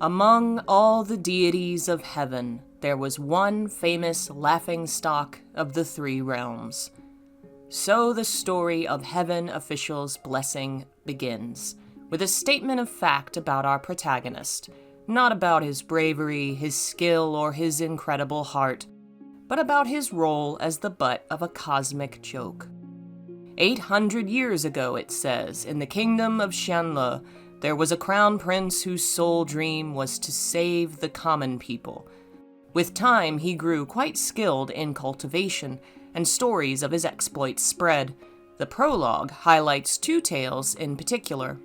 Among all the deities of heaven, there was one famous laughingstock of the three realms. So the story of Heaven Official's Blessing begins, with a statement of fact about our protagonist, not about his bravery, his skill, or his incredible heart, but about his role as the butt of a cosmic joke. 800 years ago, it says, in the kingdom of Xianle, there was a crown prince whose sole dream was to save the common people. With time, he grew quite skilled in cultivation, and stories of his exploits spread. The prologue highlights two tales in particular.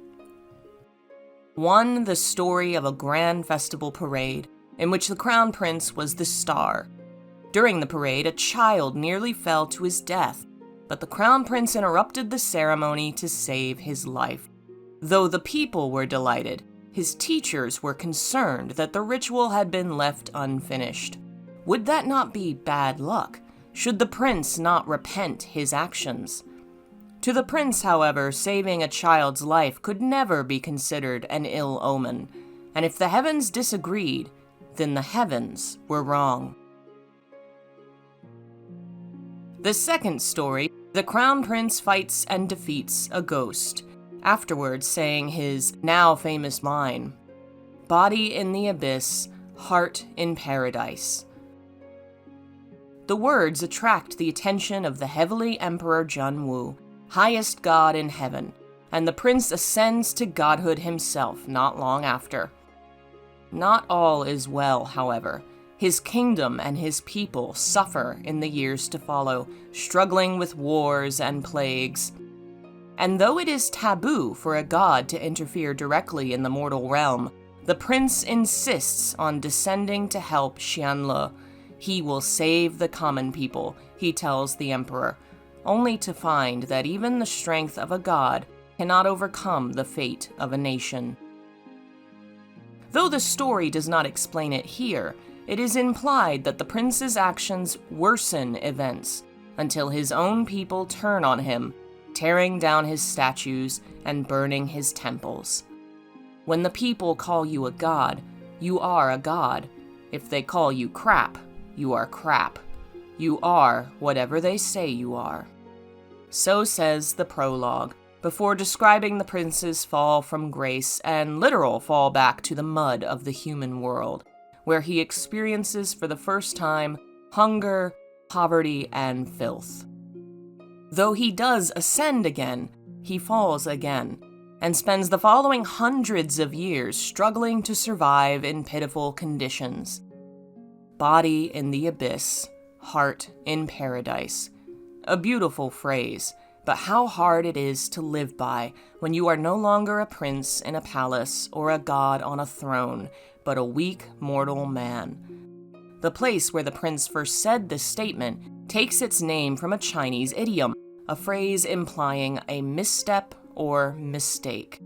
One, the story of a grand festival parade, in which the crown prince was the star. During the parade, a child nearly fell to his death, but the crown prince interrupted the ceremony to save his life. Though the people were delighted, his teachers were concerned that the ritual had been left unfinished. Would that not be bad luck? Should the prince not repent his actions? To the prince, however, saving a child's life could never be considered an ill omen, and if the heavens disagreed, then the heavens were wrong. The second story, the crown prince fights and defeats a ghost, afterwards saying his now famous line, "Body in the abyss, heart in paradise." The words attract the attention of the heavenly Emperor Junwu, highest god in heaven, and the prince ascends to godhood himself not long after. Not all is well, however. His kingdom and his people suffer in the years to follow, struggling with wars and plagues. And though it is taboo for a god to interfere directly in the mortal realm, the prince insists on descending to help Xianle. He will save the common people, he tells the emperor, only to find that even the strength of a god cannot overcome the fate of a nation. Though the story does not explain it here, it is implied that the prince's actions worsen events until his own people turn on him, tearing down his statues and burning his temples. When the people call you a god, you are a god. If they call you crap, you are crap. You are whatever they say you are. So says the prologue, before describing the prince's fall from grace and literal fall back to the mud of the human world, where he experiences for the first time hunger, poverty, and filth. Though he does ascend again, he falls again, and spends the following hundreds of years struggling to survive in pitiful conditions. Body in the abyss, heart in paradise. A beautiful phrase, but how hard it is to live by when you are no longer a prince in a palace or a god on a throne, but a weak mortal man. The place where the prince first said this statement takes its name from a Chinese idiom, a phrase implying a misstep or mistake.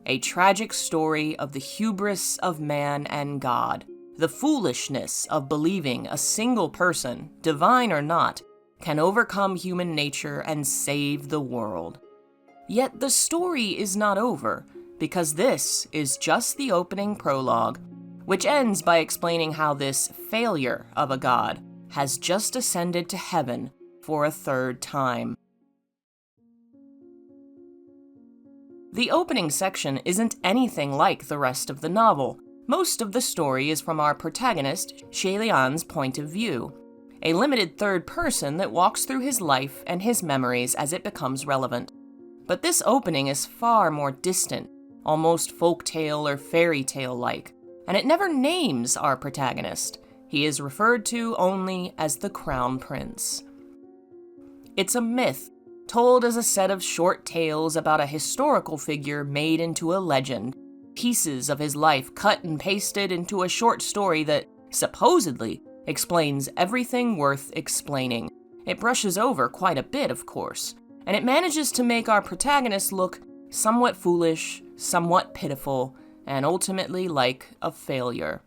A tragic story of the hubris of man and God, the foolishness of believing a single person, divine or not, can overcome human nature and save the world. Yet the story is not over, because this is just the opening prologue, which ends by explaining how this failure of a god has just ascended to heaven for a third time. The opening section isn't anything like the rest of the novel. Most of the story is from our protagonist, Xie Lian's point of view, a limited third person that walks through his life and his memories as it becomes relevant. But this opening is far more distant, almost folktale or fairy tale-like, and it never names our protagonist. He is referred to only as the Crown Prince. It's a myth, told as a set of short tales about a historical figure made into a legend, pieces of his life cut and pasted into a short story that, supposedly, explains everything worth explaining. It brushes over quite a bit, of course, and it manages to make our protagonist look somewhat foolish, somewhat pitiful, and ultimately like a failure.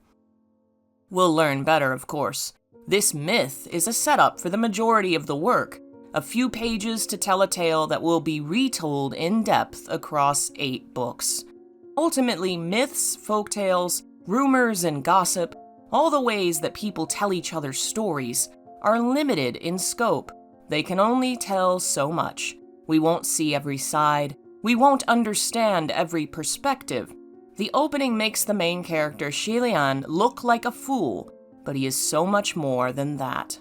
We'll learn better, of course. This myth is a setup for the majority of the work, a few pages to tell a tale that will be retold in depth across 8 books. Ultimately, myths, folktales, rumors, and gossip, all the ways that people tell each other stories, are limited in scope. They can only tell so much. We won't see every side. We won't understand every perspective. The opening makes the main character, Xie Lian, look like a fool, but he is so much more than that.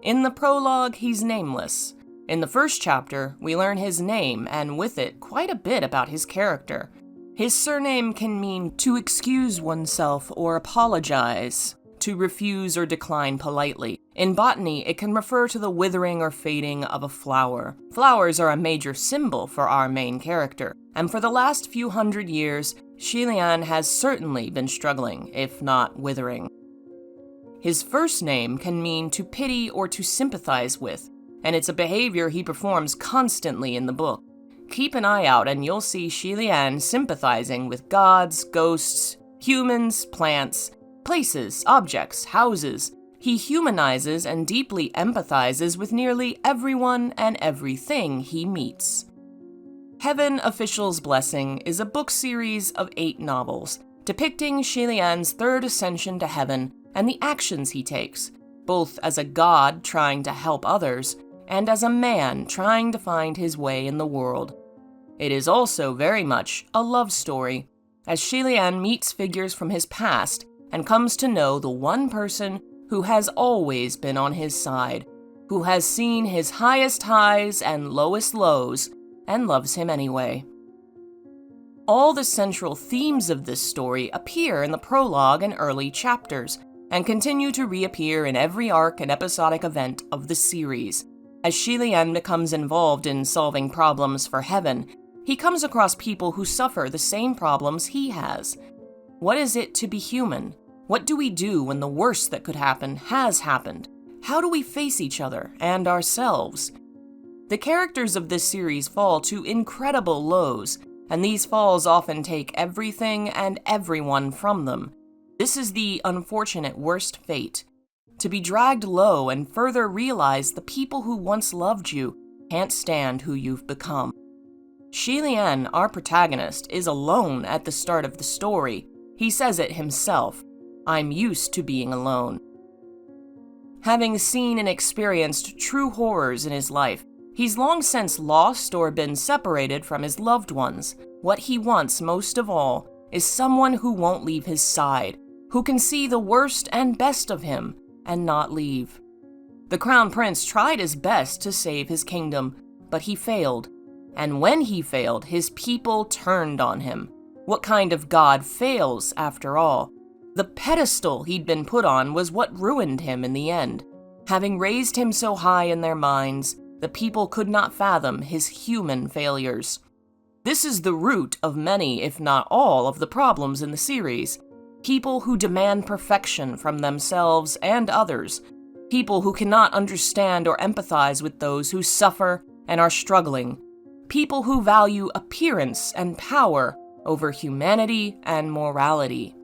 In the prologue, he's nameless. In the first chapter, we learn his name, and with it, quite a bit about his character. His surname can mean to excuse oneself or apologize, to refuse or decline politely. In botany, it can refer to the withering or fading of a flower. Flowers are a major symbol for our main character, and for the last few hundred years, Xie Lian has certainly been struggling, if not withering. His first name can mean to pity or to sympathize with, and it's a behavior he performs constantly in the book. Keep an eye out and you'll see Xie Lian sympathizing with gods, ghosts, humans, plants, places, objects, houses. He humanizes and deeply empathizes with nearly everyone and everything he meets. Heaven Official's Blessing is a book series of 8 novels, depicting Xie Lian's third ascension to heaven and the actions he takes, both as a god trying to help others, and as a man trying to find his way in the world. It is also very much a love story, as Xie Lian meets figures from his past and comes to know the one person who has always been on his side, who has seen his highest highs and lowest lows, and loves him anyway. All the central themes of this story appear in the prologue and early chapters, and continue to reappear in every arc and episodic event of the series. As Xie Lian becomes involved in solving problems for heaven, he comes across people who suffer the same problems he has. What is it to be human? What do we do when the worst that could happen has happened? How do we face each other and ourselves? The characters of this series fall to incredible lows, and these falls often take everything and everyone from them. This is the unfortunate worst fate. To be dragged low and further realize the people who once loved you can't stand who you've become. Xie Lian, our protagonist, is alone at the start of the story. He says it himself, "I'm used to being alone." Having seen and experienced true horrors in his life, he's long since lost or been separated from his loved ones. What he wants most of all is someone who won't leave his side, who can see the worst and best of him and not leave. The Crown Prince tried his best to save his kingdom, but he failed. And when he failed, his people turned on him. What kind of god fails, after all? The pedestal he'd been put on was what ruined him in the end. Having raised him so high in their minds, the people could not fathom his human failures. This is the root of many, if not all, of the problems in the series. People who demand perfection from themselves and others. People who cannot understand or empathize with those who suffer and are struggling. People who value appearance and power over humanity and morality.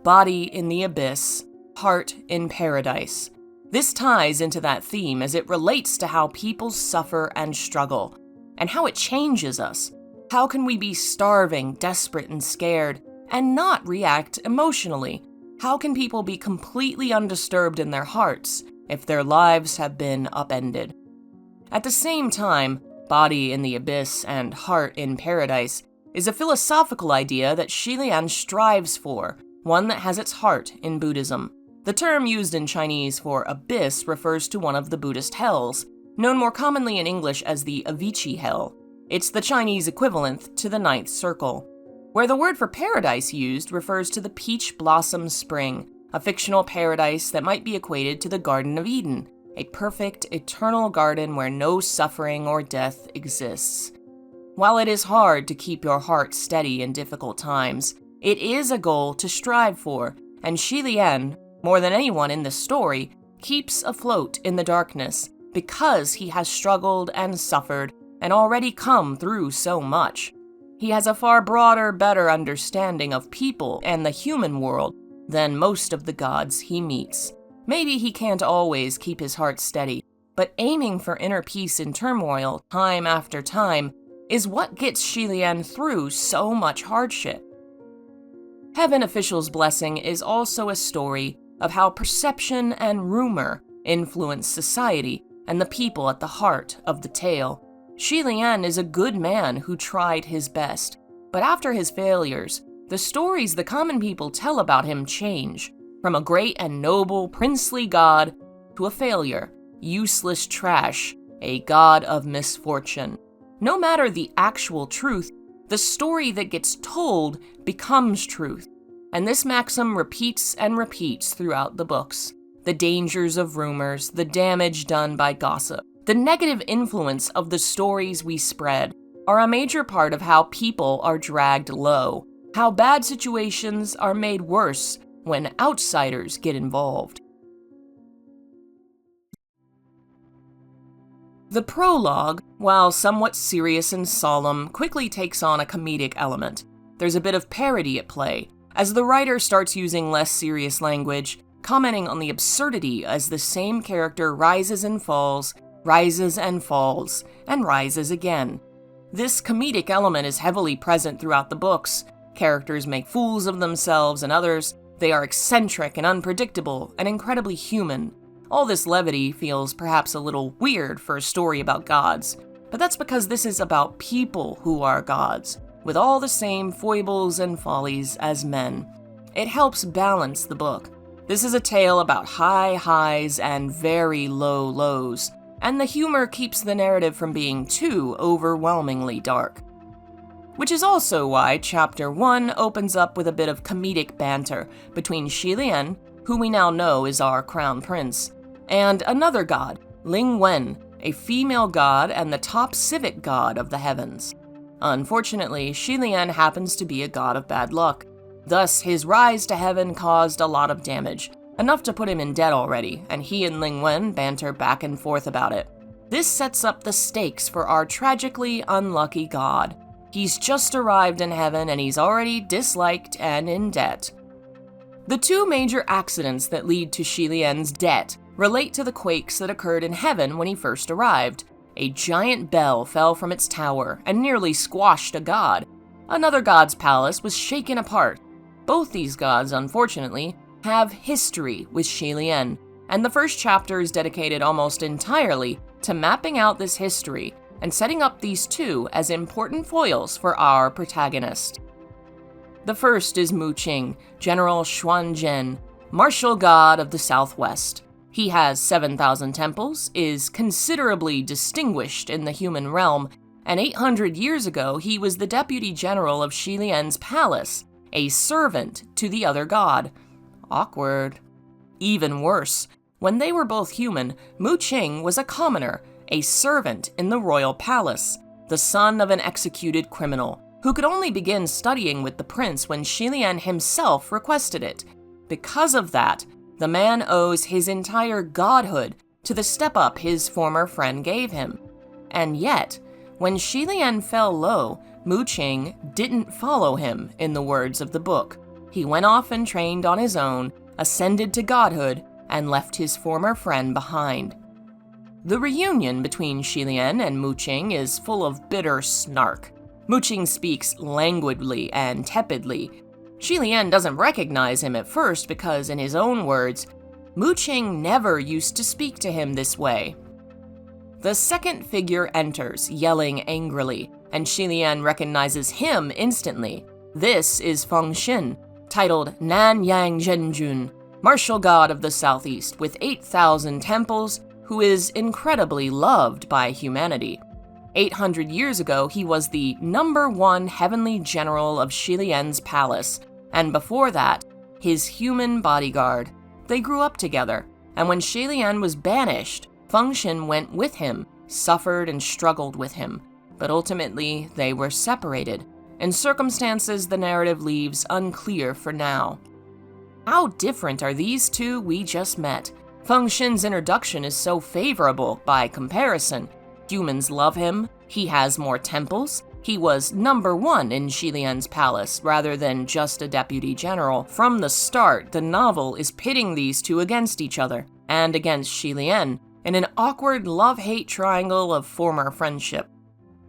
Body in the abyss, heart in paradise. This ties into that theme as it relates to how people suffer and struggle, and how it changes us. How can we be starving, desperate, and scared, and not react emotionally? How can people be completely undisturbed in their hearts if their lives have been upended? At the same time, body in the abyss and heart in paradise is a philosophical idea that Xie Lian strives for, one that has its heart in Buddhism. The term used in Chinese for abyss refers to one of the Buddhist hells, known more commonly in English as the Avicii Hell. It's the Chinese equivalent to the ninth circle, where the word for paradise used refers to the Peach Blossom Spring, a fictional paradise that might be equated to the Garden of Eden, a perfect, eternal garden where no suffering or death exists. While it is hard to keep your heart steady in difficult times, it is a goal to strive for, and Xie Lian, more than anyone in this story, keeps afloat in the darkness because he has struggled and suffered and already come through so much. He has a far broader, better understanding of people and the human world than most of the gods he meets. Maybe he can't always keep his heart steady, but aiming for inner peace in turmoil time after time is what gets Xie Lian through so much hardship. Heaven Official's Blessing is also a story of how perception and rumor influence society and the people at the heart of the tale. Xie Lian is a good man who tried his best, but after his failures, the stories the common people tell about him change, from a great and noble princely god to a failure, useless trash, a god of misfortune. No matter the actual truth, the story that gets told becomes truth, and this maxim repeats and repeats throughout the books. The dangers of rumors, the damage done by gossip, the negative influence of the stories we spread are a major part of how people are dragged low, how bad situations are made worse when outsiders get involved. The prologue, while somewhat serious and solemn, quickly takes on a comedic element. There's a bit of parody at play, as the writer starts using less serious language, commenting on the absurdity as the same character rises and falls, and rises again. This comedic element is heavily present throughout the books. Characters make fools of themselves and others. They are eccentric and unpredictable and incredibly human. All this levity feels perhaps a little weird for a story about gods, but that's because this is about people who are gods, with all the same foibles and follies as men. It helps balance the book. This is a tale about high highs and very low lows, and the humor keeps the narrative from being too overwhelmingly dark. Which is also why Chapter 1 opens up with a bit of comedic banter between Xie Lian, who we now know is our crown prince, and another god, Ling Wen, a female god and the top civic god of the heavens. Unfortunately, Xie Lian happens to be a god of bad luck. Thus, his rise to heaven caused a lot of damage, enough to put him in debt already, and he and Ling Wen banter back and forth about it. This sets up the stakes for our tragically unlucky god. He's just arrived in heaven and he's already disliked and in debt. The two major accidents that lead to Xie Lian's debt relate to the quakes that occurred in heaven when he first arrived. A giant bell fell from its tower and nearly squashed a god. Another god's palace was shaken apart. Both these gods, unfortunately, have history with Xie Lian, and the first chapter is dedicated almost entirely to mapping out this history and setting up these two as important foils for our protagonist. The first is Mu Qing, General Xuan Ji, martial god of the Southwest. He has 7,000 temples, is considerably distinguished in the human realm, and 800 years ago he was the deputy general of Xie Lian's palace, a servant to the other god. Awkward. Even worse, when they were both human, Mu Qing was a commoner, a servant in the royal palace, the son of an executed criminal, who could only begin studying with the prince when Xie Lian himself requested it. Because of that, the man owes his entire godhood to the step-up his former friend gave him. And yet, when Xie Lian fell low, Mu Qing didn't follow him, in the words of the book. He went off and trained on his own, ascended to godhood, and left his former friend behind. The reunion between Xie Lian and Mu Qing is full of bitter snark. Mu Qing speaks languidly and tepidly. Xie Lian doesn't recognize him at first because, in his own words, Mu Qing never used to speak to him this way. The second figure enters, yelling angrily, and Xie Lian recognizes him instantly. This is Fengxin, titled Nan Yang Zhenjun, martial god of the southeast with 8,000 temples, who is incredibly loved by humanity. 800 years ago, he was the #1 heavenly general of Xie Lian's palace, and before that, his human bodyguard. They grew up together, and when Xie Lian was banished, Fengxin went with him, suffered and struggled with him, but ultimately they were separated, in circumstances the narrative leaves unclear for now. How different are these two we just met? Fengxin's introduction is so favorable by comparison. Humans love him, he has more temples, he was #1 in Xie Lian's palace rather than just a deputy general. From the start, the novel is pitting these two against each other, and against Xie Lian, in an awkward love-hate triangle of former friendship.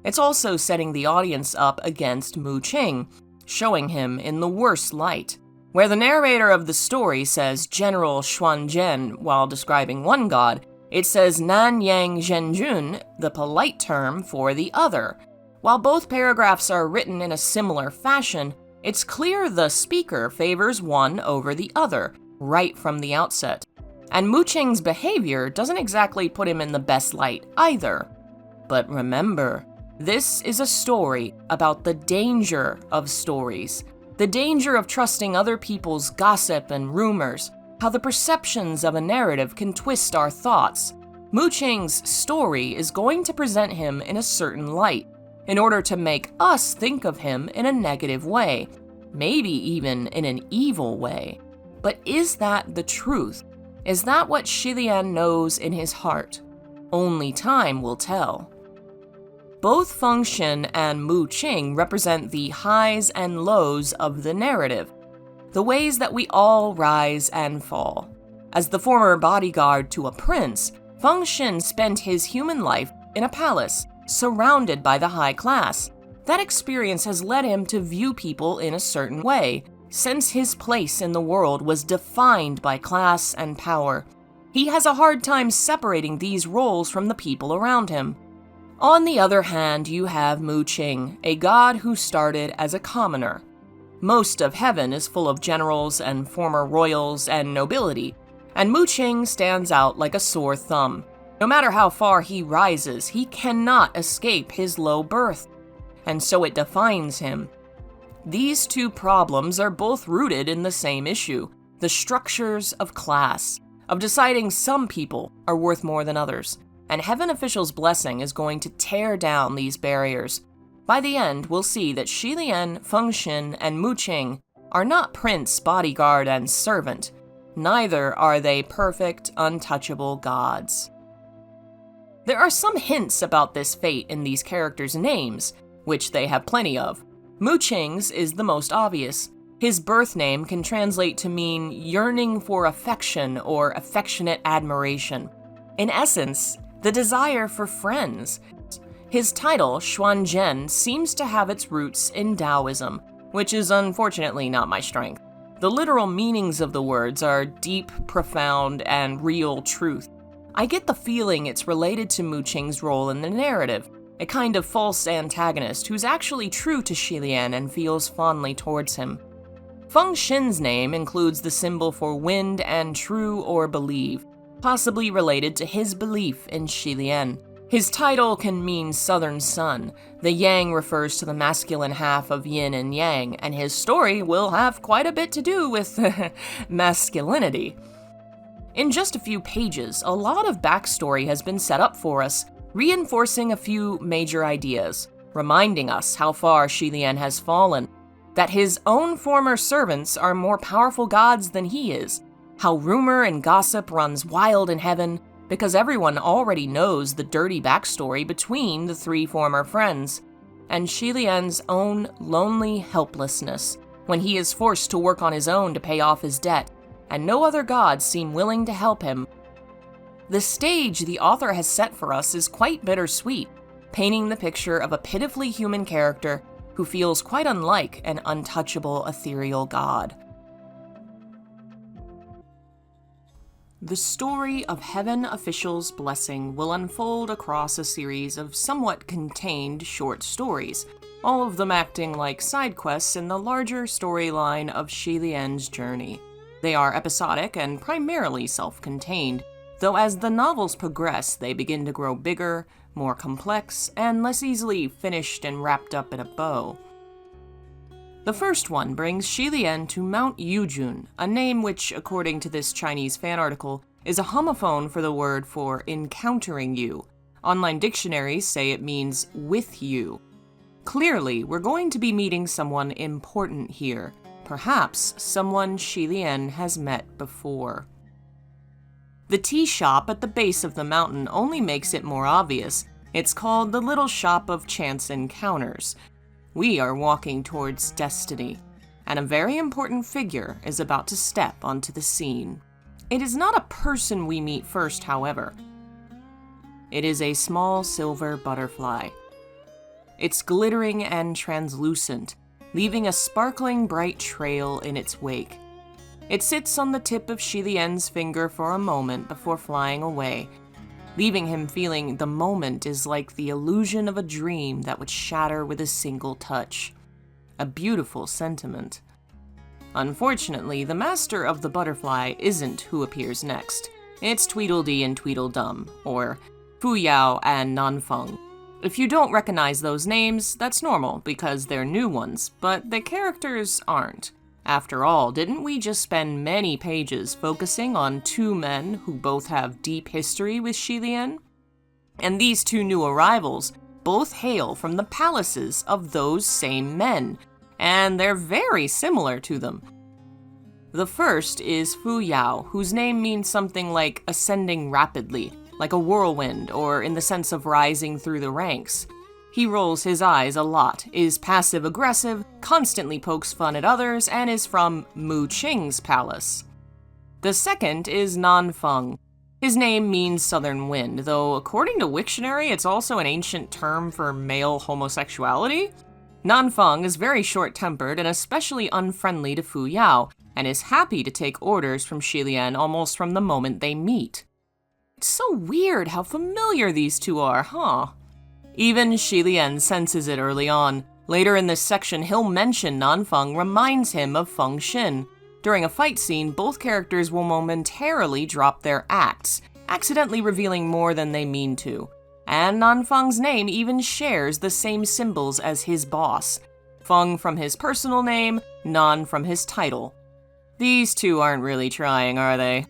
It's also setting the audience up against Mu Qing, showing him in the worst light. Where the narrator of the story says General Xuan Ji while describing one god, it says Nan Yang Zhenjun, the polite term for the other. While both paragraphs are written in a similar fashion, it's clear the speaker favors one over the other, right from the outset. And Mu Qing's behavior doesn't exactly put him in the best light either. But remember, this is a story about the danger of stories, the danger of trusting other people's gossip and rumors, how the perceptions of a narrative can twist our thoughts. Mu Qing's story is going to present him in a certain light, in order to make us think of him in a negative way, maybe even in an evil way. But is that the truth? Is that what Xie Lian knows in his heart? Only time will tell. Both Feng Xin and Mu Qing represent the highs and lows of the narrative, the ways that we all rise and fall. As the former bodyguard to a prince, Feng Xin spent his human life in a palace, surrounded by the high class. That experience has led him to view people in a certain way, since his place in the world was defined by class and power. He has a hard time separating these roles from the people around him. On the other hand, you have Mu Qing, a god who started as a commoner. Most of heaven is full of generals and former royals and nobility, and Mu Qing stands out like a sore thumb. No matter how far he rises, he cannot escape his low birth, and so it defines him. These two problems are both rooted in the same issue, the structures of class, of deciding some people are worth more than others, and Heaven Official's blessing is going to tear down these barriers. By the end, we'll see that Xie Lian, Feng Xin, and Mu Qing are not prince, bodyguard, and servant. Neither are they perfect, untouchable gods. There are some hints about this fate in these characters' names, which they have plenty of. Mu Qing's is the most obvious. His birth name can translate to mean yearning for affection or affectionate admiration. In essence, the desire for friends. His title, Xuan Ji, seems to have its roots in Taoism, which is unfortunately not my strength. The literal meanings of the words are deep, profound, and real truth. I get the feeling it's related to Mu Qing's role in the narrative, a kind of false antagonist who's actually true to Xie Lian and feels fondly towards him. Feng Xin's name includes the symbol for wind and true or believe, possibly related to his belief in Xie Lian. His title can mean southern sun. The yang refers to the masculine half of yin and yang, and his story will have quite a bit to do with masculinity. In just a few pages, a lot of backstory has been set up for us, reinforcing a few major ideas, reminding us how far Xie Lian has fallen, that his own former servants are more powerful gods than he is, how rumor and gossip runs wild in heaven because everyone already knows the dirty backstory between the three former friends, and Xie Lian's own lonely helplessness when he is forced to work on his own to pay off his debt, and no other gods seem willing to help him. The stage the author has set for us is quite bittersweet, painting the picture of a pitifully human character who feels quite unlike an untouchable ethereal god. The story of Heaven Official's blessing will unfold across a series of somewhat contained short stories, all of them acting like side quests in the larger storyline of Xie Lian's journey. They are episodic and primarily self-contained, though as the novels progress, they begin to grow bigger, more complex, and less easily finished and wrapped up in a bow. The first one brings Xie Lian to Mount Yujun, a name which, according to this Chinese fan article, is a homophone for the word for encountering you. Online dictionaries say it means with you. Clearly, we're going to be meeting someone important here, perhaps someone Xie Lian has met before. The tea shop at the base of the mountain only makes it more obvious. It's called the Little Shop of Chance Encounters. We are walking towards destiny, and a very important figure is about to step onto the scene. It is not a person we meet first, however. It is a small silver butterfly. It's glittering and translucent, leaving a sparkling bright trail in its wake. It sits on the tip of Xie Lian's finger for a moment before flying away, leaving him feeling the moment is like the illusion of a dream that would shatter with a single touch. A beautiful sentiment. Unfortunately, the master of the butterfly isn't who appears next. It's Tweedledee and Tweedledum, or Fu Yao and Nanfeng. If you don't recognize those names, that's normal because they're new ones, but the characters aren't. After all, didn't we just spend many pages focusing on two men who both have deep history with Xie Lian? And these two new arrivals both hail from the palaces of those same men, and they're very similar to them. The first is Fu Yao, whose name means something like ascending rapidly, like a whirlwind, or in the sense of rising through the ranks. He rolls his eyes a lot, is passive-aggressive, constantly pokes fun at others, and is from Mu Qing's palace. The second is Nanfeng. His name means southern wind, though according to Wiktionary, it's also an ancient term for male homosexuality. Nanfeng is very short-tempered and especially unfriendly to Fu Yao, and is happy to take orders from Xie Lian almost from the moment they meet. It's so weird how familiar these two are, huh? Even Xie Lian senses it early on. Later in this section, he'll mention Nanfeng reminds him of Feng Xin. During a fight scene, both characters will momentarily drop their acts, accidentally revealing more than they mean to. And Nanfeng's name even shares the same symbols as his boss. Feng from his personal name, Nan from his title. These two aren't really trying, are they?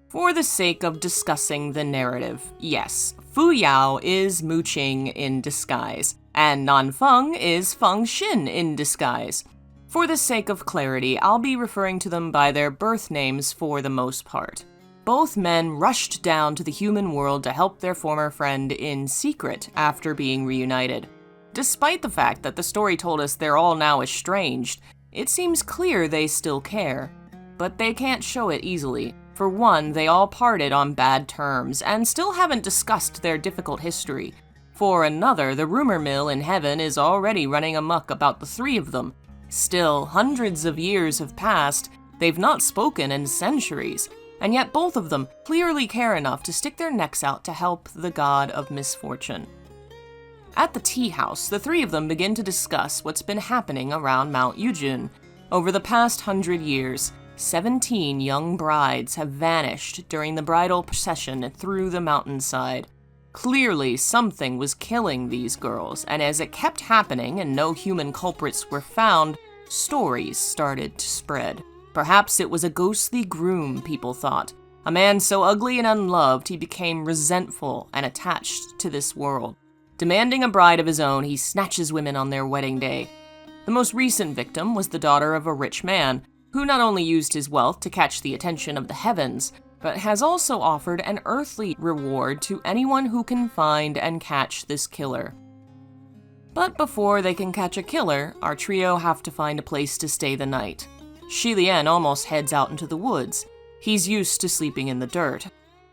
For the sake of discussing the narrative, yes, Fu Yao is Mu Qing in disguise, and Nanfeng is Feng Xin in disguise. For the sake of clarity, I'll be referring to them by their birth names for the most part. Both men rushed down to the human world to help their former friend in secret after being reunited. Despite the fact that the story told us they're all now estranged, it seems clear they still care. But they can't show it easily. For one, they all parted on bad terms, and still haven't discussed their difficult history. For another, the rumor mill in heaven is already running amok about the three of them. Still, hundreds of years have passed, they've not spoken in centuries, and yet both of them clearly care enough to stick their necks out to help the god of misfortune. At the Teahouse, the three of them begin to discuss what's been happening around Mount Yujun. Over the past 100 years, 17 young brides have vanished during the bridal procession through the mountainside. Clearly, something was killing these girls, and as it kept happening and no human culprits were found, stories started to spread. Perhaps it was a ghostly groom, people thought. A man so ugly and unloved he became resentful and attached to this world. Demanding a bride of his own, he snatches women on their wedding day. The most recent victim was the daughter of a rich man, who not only used his wealth to catch the attention of the heavens, but has also offered an earthly reward to anyone who can find and catch this killer. But before they can catch a killer, our trio have to find a place to stay the night. Xie Lian almost heads out into the woods. He's used to sleeping in the dirt.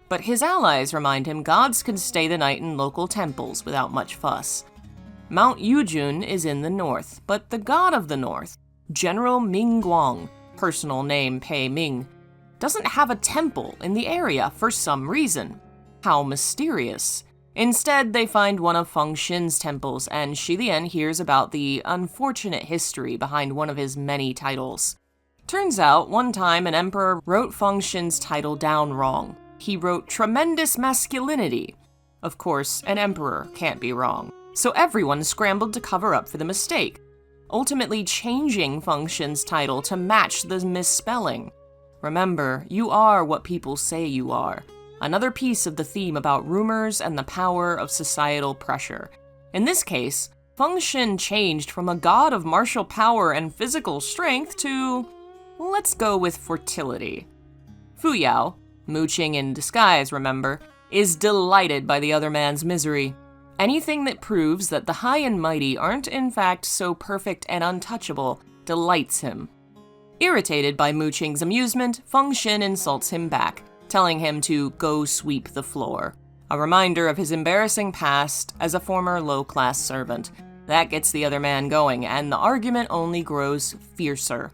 But his allies remind him gods can stay the night in local temples without much fuss. Mount Yujun is in the north, but the god of the north, General Ming Guang, personal name Pei Ming, doesn't have a temple in the area for some reason. How mysterious. Instead, they find one of Feng Xin's temples, and Xie Lian hears about the unfortunate history behind one of his many titles. Turns out, one time an emperor wrote Feng Xin's title down wrong. He wrote tremendous masculinity. Of course, an emperor can't be wrong. So everyone scrambled to cover up for the mistake, ultimately changing Feng Xin's title to match the misspelling. Remember, you are what people say you are. Another piece of the theme about rumors and the power of societal pressure. In this case, Feng Xin changed from a god of martial power and physical strength to, let's go with fertility. Fu Yao, Mu Qing in disguise, remember, is delighted by the other man's misery. Anything that proves that the high and mighty aren't in fact so perfect and untouchable delights him. Irritated by Mu Qing's amusement, Feng Xin insults him back, telling him to go sweep the floor. a reminder of his embarrassing past as a former low-class servant. That gets the other man going, and the argument only grows fiercer.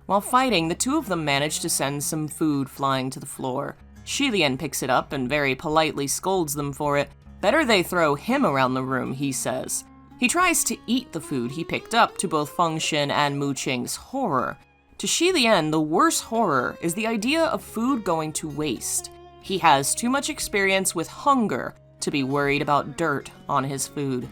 While fighting, the two of them manage to send some food flying to the floor. Xie Lian picks it up and very politely scolds them for it. Better they throw him around the room, he says. He tries to eat the food he picked up, to both Feng Xin and Mu Qing's horror. To Xie Lian, the worst horror is the idea of food going to waste. He has too much experience with hunger to be worried about dirt on his food.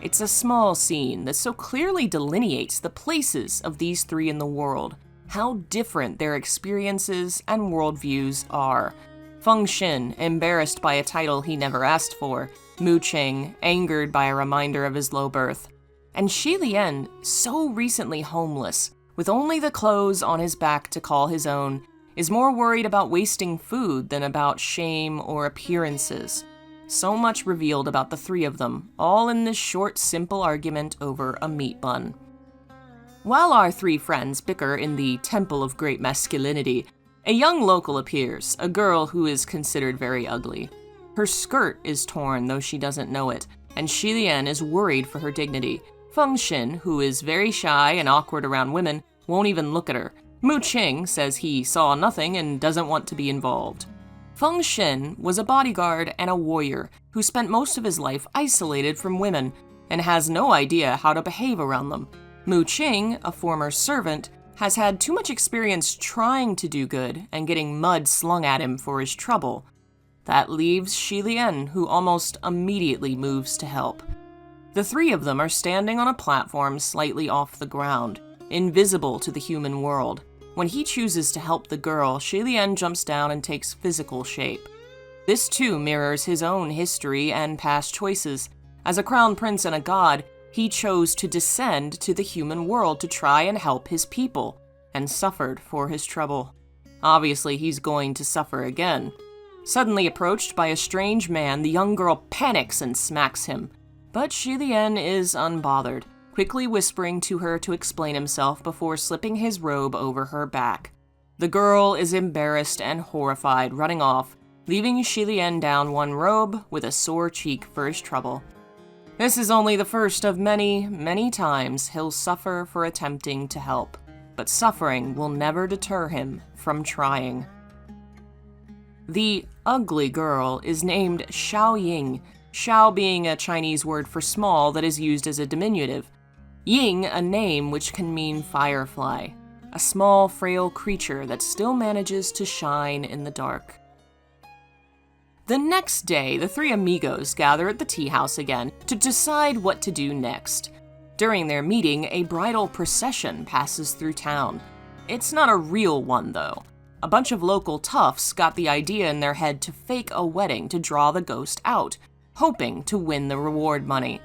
It's a small scene that so clearly delineates the places of these three in the world, how different their experiences and worldviews are. Feng Xin, embarrassed by a title he never asked for, Mu Qing, angered by a reminder of his low birth, and Xie Lian, so recently homeless, with only the clothes on his back to call his own, is more worried about wasting food than about shame or appearances. So much revealed about the three of them, all in this short, simple argument over a meat bun. While our three friends bicker in the Temple of Great Masculinity, a young local appears, a girl who is considered very ugly. Her skirt is torn, though she doesn't know it, and Xie Lian is worried for her dignity. Feng Xin, who is very shy and awkward around women, won't even look at her. Mu Qing says he saw nothing and doesn't want to be involved. Feng Xin was a bodyguard and a warrior who spent most of his life isolated from women and has no idea how to behave around them. Mu Qing, a former servant, has had too much experience trying to do good and getting mud slung at him for his trouble. That leaves Xie Lian, who almost immediately moves to help. The three of them are standing on a platform slightly off the ground, invisible to the human world. When he chooses to help the girl, Xie Lian jumps down and takes physical shape. This too mirrors his own history and past choices. As a crown prince and a god, he chose to descend to the human world to try and help his people, and suffered for his trouble. Obviously, he's going to suffer again. Suddenly approached by a strange man, the young girl panics and smacks him. But Xie Lian is unbothered, quickly whispering to her to explain himself before slipping his robe over her back. The girl is embarrassed and horrified, running off, leaving Xie Lian down one robe with a sore cheek for his trouble. This is only the first of many, many times he'll suffer for attempting to help, but suffering will never deter him from trying. The ugly girl is named Xiao Ying, Xiao being a Chinese word for small that is used as a diminutive. Ying, a name which can mean firefly, a small, frail creature that still manages to shine in the dark. The next day, the three amigos gather at the Teahouse again to decide what to do next. During their meeting, a bridal procession passes through town. It's not a real one, though. A bunch of local toughs got the idea in their head to fake a wedding to draw the ghost out, hoping to win the reward money.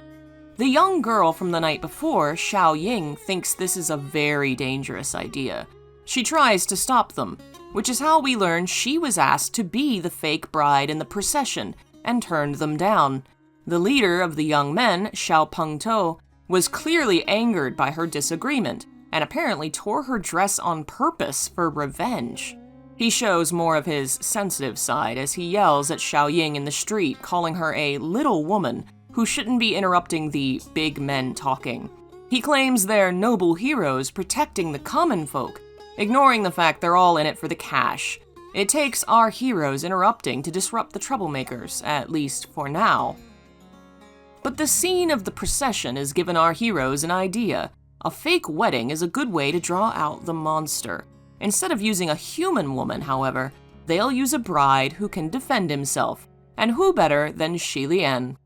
The young girl from the night before, Xiao Ying, thinks this is a very dangerous idea. She tries to stop them, which is how we learn she was asked to be the fake bride in the procession and turned them down. The leader of the young men, Xiao Pengtou, was clearly angered by her disagreement and apparently tore her dress on purpose for revenge. He shows more of his sensitive side as he yells at Xiao Ying in the street, calling her a little woman who shouldn't be interrupting the big men talking. He claims they're noble heroes protecting the common folk, ignoring the fact they're all in it for the cash. It takes our heroes interrupting to disrupt the troublemakers, at least for now. But the scene of the procession has given our heroes an idea. A fake wedding is a good way to draw out the monster. Instead of using a human woman, however, they'll use a bride who can defend himself, and who better than Xie Lian?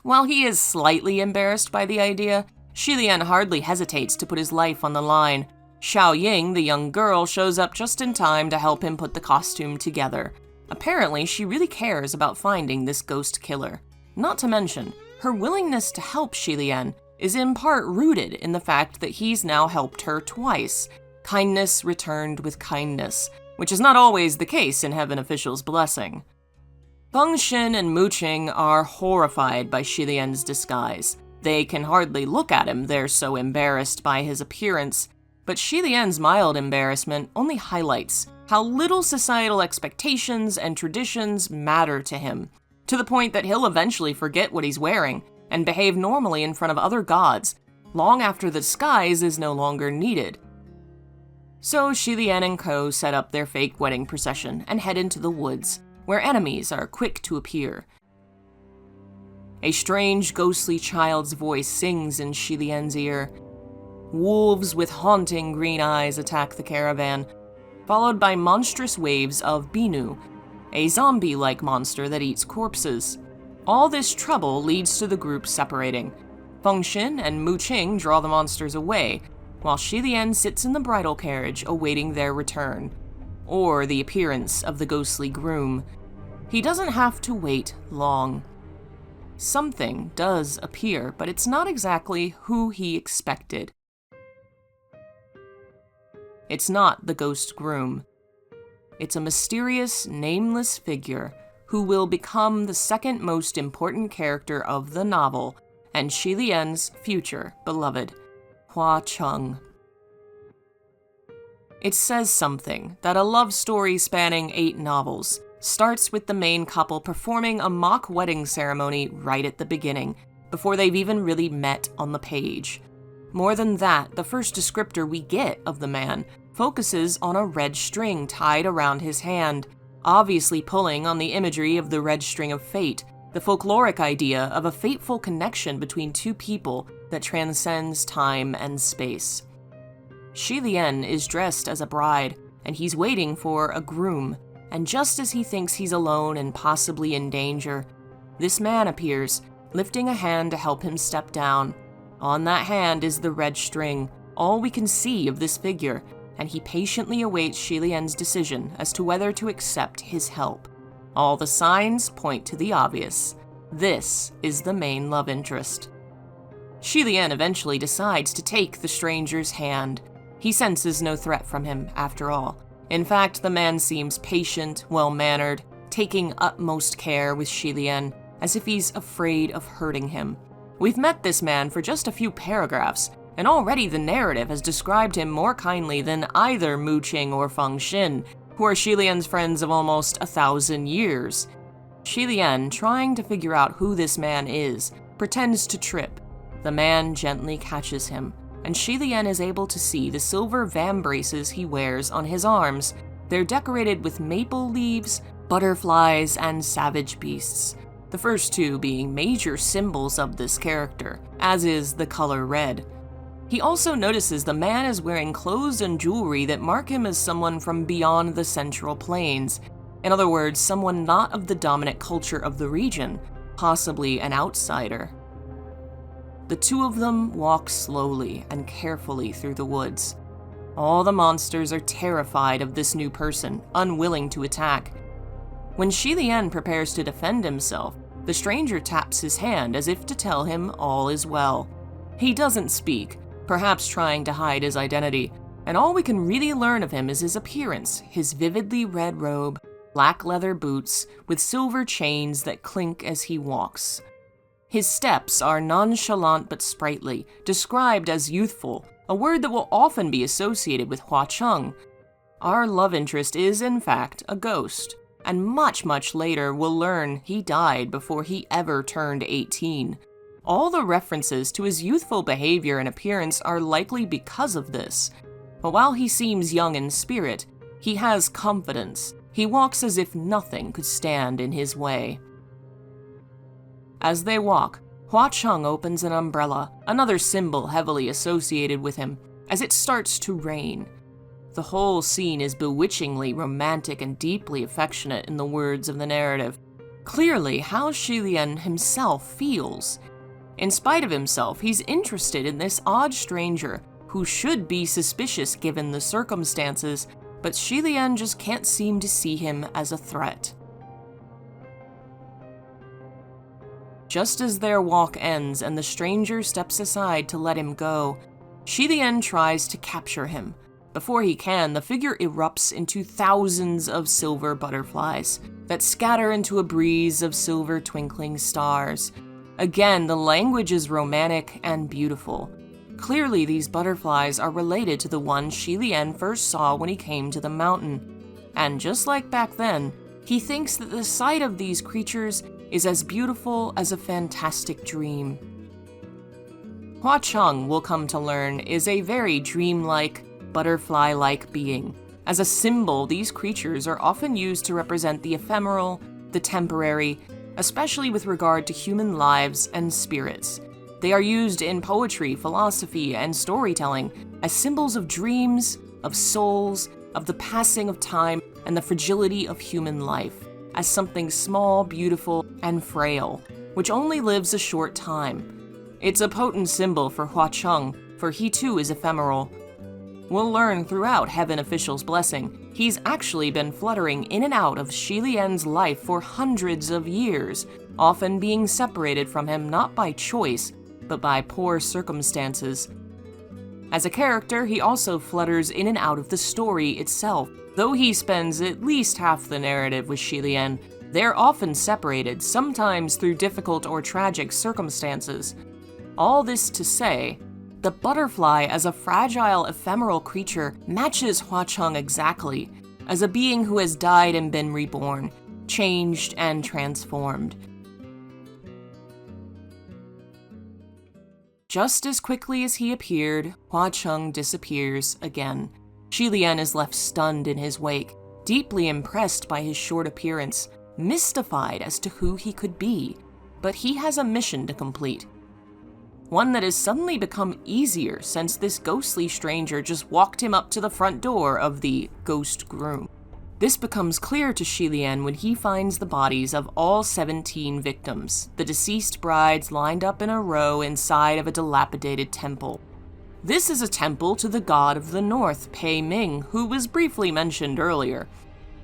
While he is slightly embarrassed by the idea, Xie Lian hardly hesitates to put his life on the line. Xiao Ying, the young girl, shows up just in time to help him put the costume together. Apparently, she really cares about finding this ghost killer. Not to mention, her willingness to help Xie Lian is in part rooted in the fact that he's now helped her twice. Kindness returned with kindness, which is not always the case in Heaven Official's blessing. Feng Xin and Mu Qing are horrified by Xie Lian's disguise. They can hardly look at him, they're so embarrassed by his appearance. But Xie Lian's mild embarrassment only highlights how little societal expectations and traditions matter to him. to the point that he'll eventually forget what he's wearing and behave normally in front of other gods, long after the disguise is no longer needed. So Xie Lian and co. set up their fake wedding procession and head into the woods, where enemies are quick to appear. A strange, ghostly child's voice sings in Xie Lian's ear. Wolves with haunting green eyes attack the caravan, followed by monstrous waves of Binu, a zombie-like monster that eats corpses. All this trouble leads to the group separating. Fengxin and Mu Qing draw the monsters away, while Xie Lian sits in the bridal carriage awaiting their return, or the appearance of the ghostly groom. He doesn't have to wait long. Something does appear, but it's not exactly who he expected. It's not the Ghost Groom. It's a mysterious, nameless figure who will become the second most important character of the novel and Xie Lian's future beloved, Hua Cheng. It says something that a love story spanning 8 novels starts with the main couple performing a mock wedding ceremony right at the beginning, before they've even really met on the page. More than that, the first descriptor we get of the man focuses on a red string tied around his hand, obviously pulling on the imagery of the red string of fate, the folkloric idea of a fateful connection between two people that transcends time and space. Xie Lian is dressed as a bride, and he's waiting for a groom, and just as he thinks he's alone and possibly in danger, this man appears, lifting a hand to help him step down. On that hand is the red string, all we can see of this figure, and he patiently awaits Xie Lian's decision as to whether to accept his help. All the signs point to the obvious. This is the main love interest. Xie Lian eventually decides to take the stranger's hand. He senses no threat from him, after all. In fact, the man seems patient, well-mannered, taking utmost care with Xie Lian, as if he's afraid of hurting him. We've met this man for just a few paragraphs, and already the narrative has described him more kindly than either Mu Qing or Fengxin, who are Xie Lian's friends of almost 1,000 years. Xie Lian, trying to figure out who this man is, pretends to trip. The man gently catches him, and Xie Lian is able to see the silver vambraces he wears on his arms. They're decorated with maple leaves, butterflies, and savage beasts, the first two being major symbols of this character, as is the color red. He also notices the man is wearing clothes and jewelry that mark him as someone from beyond the Central Plains. In other words, someone not of the dominant culture of the region, possibly an outsider. The two of them walk slowly and carefully through the woods. All the monsters are terrified of this new person, unwilling to attack. When Xie Lian prepares to defend himself, the stranger taps his hand as if to tell him all is well. He doesn't speak, perhaps trying to hide his identity, and all we can really learn of him is his appearance, his vividly red robe, black leather boots with silver chains that clink as he walks. His steps are nonchalant but sprightly, described as youthful, a word that will often be associated with Hua Cheng. Our love interest is, in fact, a ghost, and much later we'll learn he died before he ever turned 18. All the references to his youthful behavior and appearance are likely because of this. But while he seems young in spirit, he has confidence. He walks as if nothing could stand in his way. As they walk, Hua Cheng opens an umbrella, another symbol heavily associated with him, as it starts to rain. The whole scene is bewitchingly romantic and deeply affectionate in the words of the narrative. Clearly how Xie Lian himself feels. In spite of himself, he's interested in this odd stranger who should be suspicious given the circumstances, but Xie Lian just can't seem to see him as a threat. Just as their walk ends and the stranger steps aside to let him go, Xie Lian tries to capture him. Before he can, the figure erupts into thousands of silver butterflies that scatter into a breeze of silver twinkling stars. Again, the language is romantic and beautiful. Clearly, these butterflies are related to the one Xie Lian first saw when he came to the mountain. And just like back then, he thinks that the sight of these creatures is as beautiful as a fantastic dream. Hua Cheng, we'll come to learn, is a very dreamlike, butterfly-like being. As a symbol, these creatures are often used to represent the ephemeral, the temporary, especially with regard to human lives and spirits. They are used in poetry, philosophy, and storytelling as symbols of dreams, of souls, of the passing of time, and the fragility of human life, as something small, beautiful, and frail, which only lives a short time. It's a potent symbol for Hua Cheng, for he too is ephemeral. We'll learn throughout Heaven Official's blessing, he's actually been fluttering in and out of Xie Lian's life for hundreds of years, often being separated from him not by choice, but by poor circumstances. As a character, he also flutters in and out of the story itself. Though he spends at least half the narrative with Xie Lian, they're often separated, sometimes through difficult or tragic circumstances. All this to say, the butterfly as a fragile, ephemeral creature matches Hua Cheng exactly, as a being who has died and been reborn, changed and transformed. Just as quickly as he appeared, Hua Cheng disappears again. Xie Lian is left stunned in his wake, deeply impressed by his short appearance, mystified as to who he could be, but he has a mission to complete. One that has suddenly become easier since this ghostly stranger just walked him up to the front door of the Ghost Groom. This becomes clear to Xie Lian when he finds the bodies of all 17 victims, the deceased brides lined up in a row inside of a dilapidated temple. This is a temple to the god of the north, Ming, who was briefly mentioned earlier,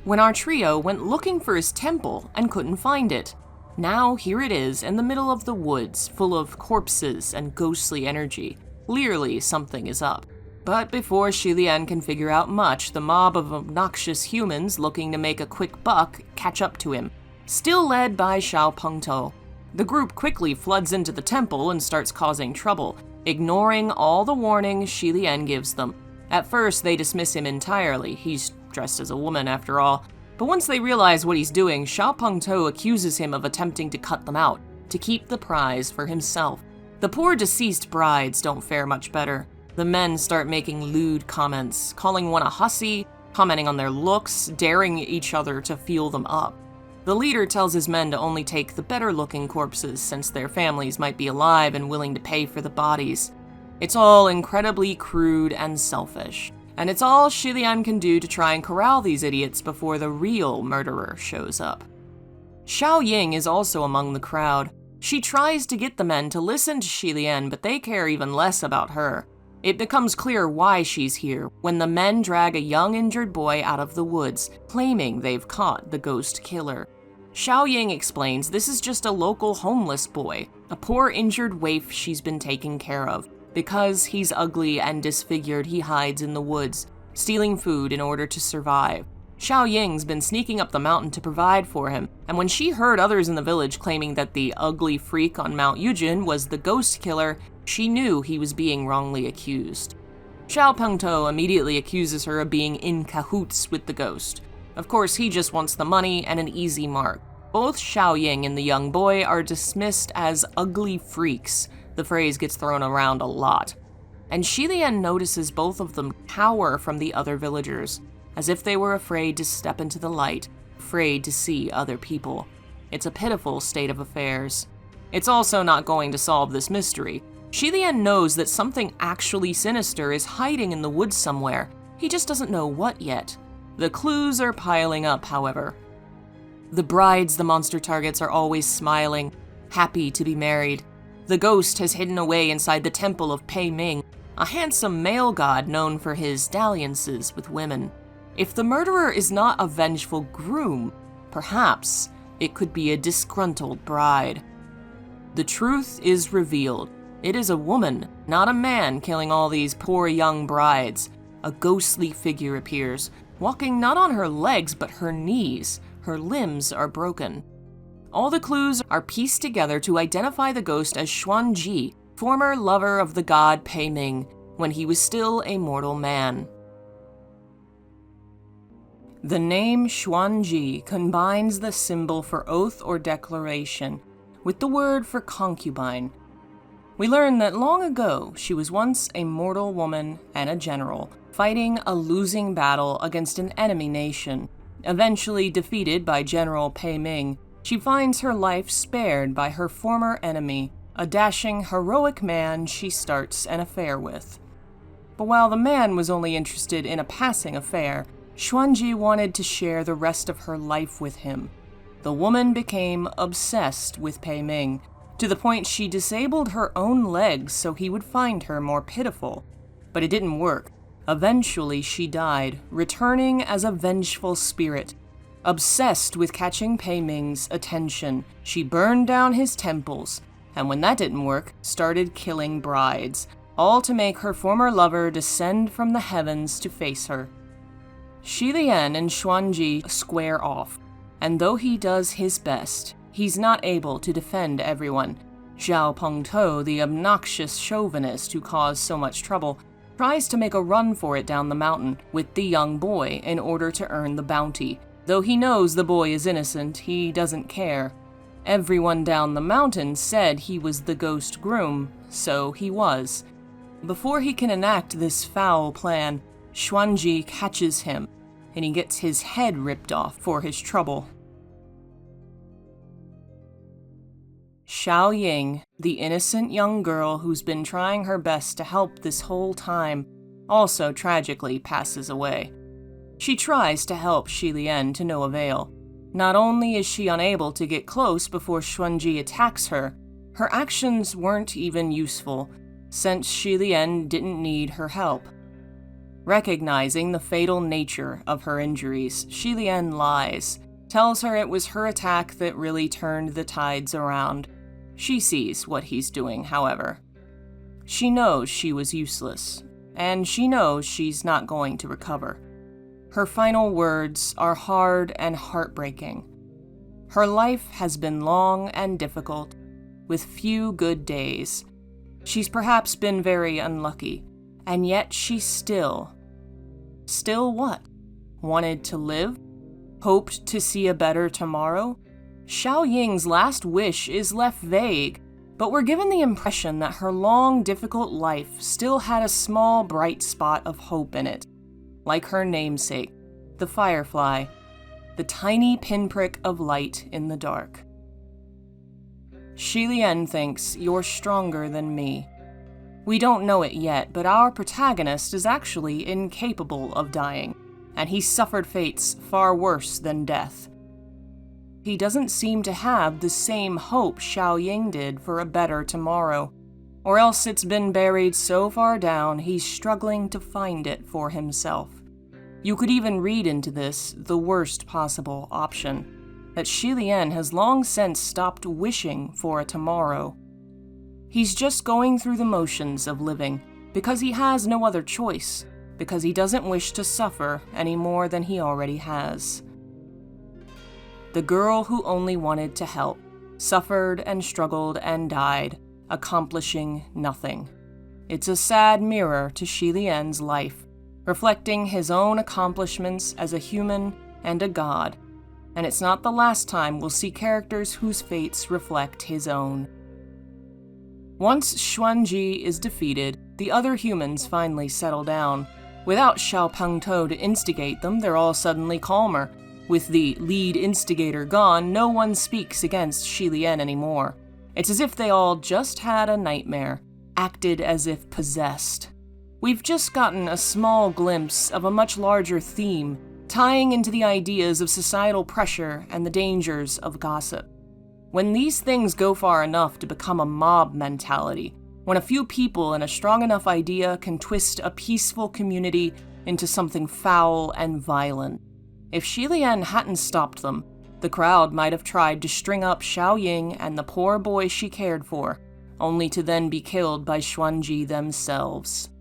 when our trio went looking for his temple and couldn't find it. Now here it is in the middle of the woods, full of corpses and ghostly energy. Clearly something is up. But before Xie Lian can figure out much, the mob of obnoxious humans looking to make a quick buck catch up to him, still led by Xiao Pengtou. The group quickly floods into the temple and starts causing trouble, ignoring all the warnings Xie Lian gives them. At first, they dismiss him entirely. He's dressed as a woman after all. But once they realize what he's doing, Xiao Pengtou accuses him of attempting to cut them out, to keep the prize for himself. The poor deceased brides don't fare much better. The men start making lewd comments, calling one a hussy, commenting on their looks, daring each other to feel them up. The leader tells his men to only take the better-looking corpses since their families might be alive and willing to pay for the bodies. It's all incredibly crude and selfish. And it's all Xie Lian can do to try and corral these idiots before the real murderer shows up. Xiao Ying is also among the crowd. She tries to get the men to listen to Xie Lian, but they care even less about her. It becomes clear why she's here when the men drag a young injured boy out of the woods, claiming they've caught the ghost killer. Xiao Ying explains this is just a local homeless boy, a poor injured waif she's been taking care of. Because he's ugly and disfigured, he hides in the woods, stealing food in order to survive. Xiao Ying's been sneaking up the mountain to provide for him, and when she heard others in the village claiming that the ugly freak on Mount Yujin was the ghost killer, she knew he was being wrongly accused. Xiao Pengtou immediately accuses her of being in cahoots with the ghost. Of course, he just wants the money and an easy mark. Both Xiao Ying and the young boy are dismissed as ugly freaks. The phrase gets thrown around a lot. And Xie Lian notices both of them cower from the other villagers, as if they were afraid to step into the light, afraid to see other people. It's a pitiful state of affairs. It's also not going to solve this mystery. Xie Lian knows that something actually sinister is hiding in the woods somewhere. He just doesn't know what yet. The clues are piling up, however. The brides the monster targets are always smiling, happy to be married. The ghost has hidden away inside the temple of Ming, a handsome male god known for his dalliances with women. If the murderer is not a vengeful groom, perhaps it could be a disgruntled bride. The truth is revealed. It is a woman, not a man, killing all these poor young brides. A ghostly figure appears, walking not on her legs but her knees. Her limbs are broken. All the clues are pieced together to identify the ghost as Xuan Ji, former lover of the god Ming, when he was still a mortal man. The name Xuan Ji combines the symbol for oath or declaration with the word for concubine. We learn that long ago she was once a mortal woman and a general, fighting a losing battle against an enemy nation. Eventually defeated by General Ming, she finds her life spared by her former enemy, a dashing, heroic man she starts an affair with. But while the man was only interested in a passing affair, Xuan Ji wanted to share the rest of her life with him. The woman became obsessed with Ming, to the point she disabled her own legs so he would find her more pitiful. But it didn't work. Eventually she died, returning as a vengeful spirit. Obsessed with catching Ming's attention, she burned down his temples, and when that didn't work, started killing brides, all to make her former lover descend from the heavens to face her. Xie Lian and Xuan Ji square off, and though he does his best, he's not able to defend everyone. Zhao Pengtou, the obnoxious chauvinist who caused so much trouble, tries to make a run for it down the mountain with the young boy in order to earn the bounty. Though he knows the boy is innocent, he doesn't care. Everyone down the mountain said he was the Ghost Groom, so he was. Before he can enact this foul plan, Xuan Ji catches him, and he gets his head ripped off for his trouble. Xiao Ying, the innocent young girl who's been trying her best to help this whole time, also tragically passes away. She tries to help Xie Lian to no avail. Not only is she unable to get close before Xuan Ji attacks her, her actions weren't even useful, since Xie Lian didn't need her help. Recognizing the fatal nature of her injuries, Xie Lian lies, tells her it was her attack that really turned the tides around. She sees what he's doing, however. She knows she was useless, and she knows she's not going to recover. Her final words are hard and heartbreaking. Her life has been long and difficult, with few good days. She's perhaps been very unlucky, and yet she still what? Wanted to live? Hoped to see a better tomorrow? Xiao Ying's last wish is left vague, but we're given the impression that her long, difficult life still had a small, bright spot of hope in it. Like her namesake, the firefly, the tiny pinprick of light in the dark. Xie Lian thinks you're stronger than me. We don't know it yet, but our protagonist is actually incapable of dying, and he suffered fates far worse than death. He doesn't seem to have the same hope Xiao Ying did for a better tomorrow, or else it's been buried so far down he's struggling to find it for himself. You could even read into this the worst possible option, that Xie Lian has long since stopped wishing for a tomorrow. He's just going through the motions of living, because he has no other choice, because he doesn't wish to suffer any more than he already has. The girl who only wanted to help, suffered and struggled and died, accomplishing nothing. It's a sad mirror to Xie Lian's life, reflecting his own accomplishments as a human and a god, and it's not the last time we'll see characters whose fates reflect his own. Once Xuan Ji is defeated, the other humans finally settle down. Without Zhao Pengtou to instigate them, they're all suddenly calmer. With the lead instigator gone, no one speaks against Xie Lian anymore. It's as if they all just had a nightmare, acted as if possessed. We've just gotten a small glimpse of a much larger theme, tying into the ideas of societal pressure and the dangers of gossip. When these things go far enough to become a mob mentality, when a few people and a strong enough idea can twist a peaceful community into something foul and violent. If Xie Lian hadn't stopped them, the crowd might have tried to string up Xiao Ying and the poor boy she cared for, only to then be killed by Xuan Ji themselves.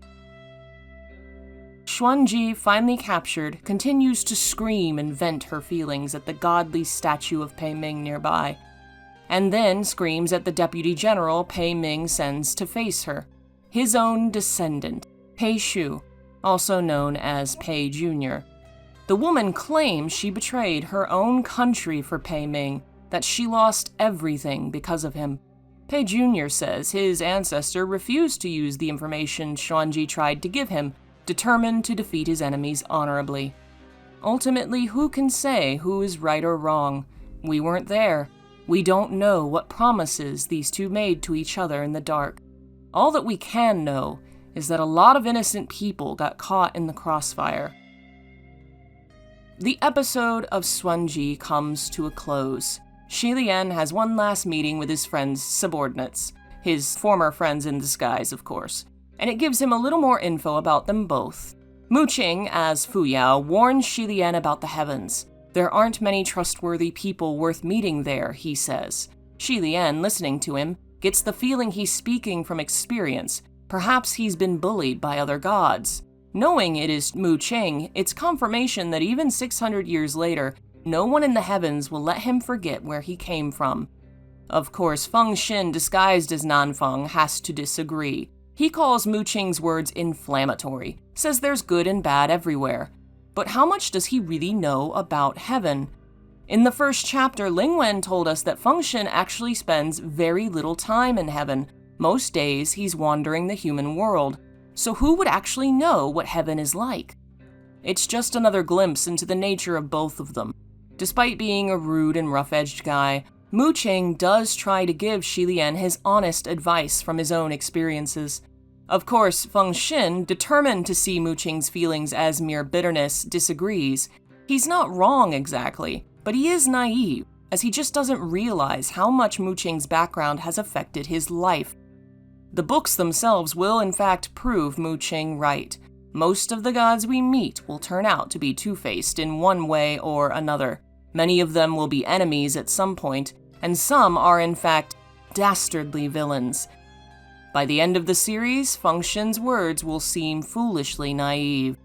Xuan Ji, finally captured, continues to scream and vent her feelings at the godly statue of Ming nearby, and then screams at the deputy general Ming sends to face her, his own descendant, Shu, also known as Jr. The woman claims she betrayed her own country for Pei Ming, that she lost everything because of him. Pei Jr. says his ancestor refused to use the information Xuan Ji tried to give him, determined to defeat his enemies honorably. Ultimately, who can say who is right or wrong? We weren't there. We don't know what promises these two made to each other in the dark. All that we can know is that a lot of innocent people got caught in the crossfire. The episode of Xuan Ji comes to a close. Xie Lian has one last meeting with his friend's subordinates, his former friends in disguise, of course, and it gives him a little more info about them both. Mu Qing, as Fu Yao, warns Xie Lian about the heavens. There aren't many trustworthy people worth meeting there, he says. Xie Lian, listening to him, gets the feeling he's speaking from experience. Perhaps he's been bullied by other gods. Knowing it is Mu Qing, it's confirmation that even 600 years later, no one in the heavens will let him forget where he came from. Of course, Feng Xin, disguised as Nanfeng, has to disagree. He calls Mu Qing's words inflammatory, says there's good and bad everywhere. But how much does he really know about heaven? In the first chapter, Ling Wen told us that Feng Xin actually spends very little time in heaven. Most days, he's wandering the human world. So who would actually know what heaven is like? It's just another glimpse into the nature of both of them. Despite being a rude and rough-edged guy, Mu Qing does try to give Xie Lian his honest advice from his own experiences. Of course, Feng Xin, determined to see Mu Qing's feelings as mere bitterness, disagrees. He's not wrong exactly, but he is naive, as he just doesn't realize how much Mu Qing's background has affected his life. The books themselves will in fact prove Mu Qing right. Most of the gods we meet will turn out to be two-faced in one way or another. Many of them will be enemies at some point, and some are in fact dastardly villains. By the end of the series, Feng Xin's words will seem foolishly naive.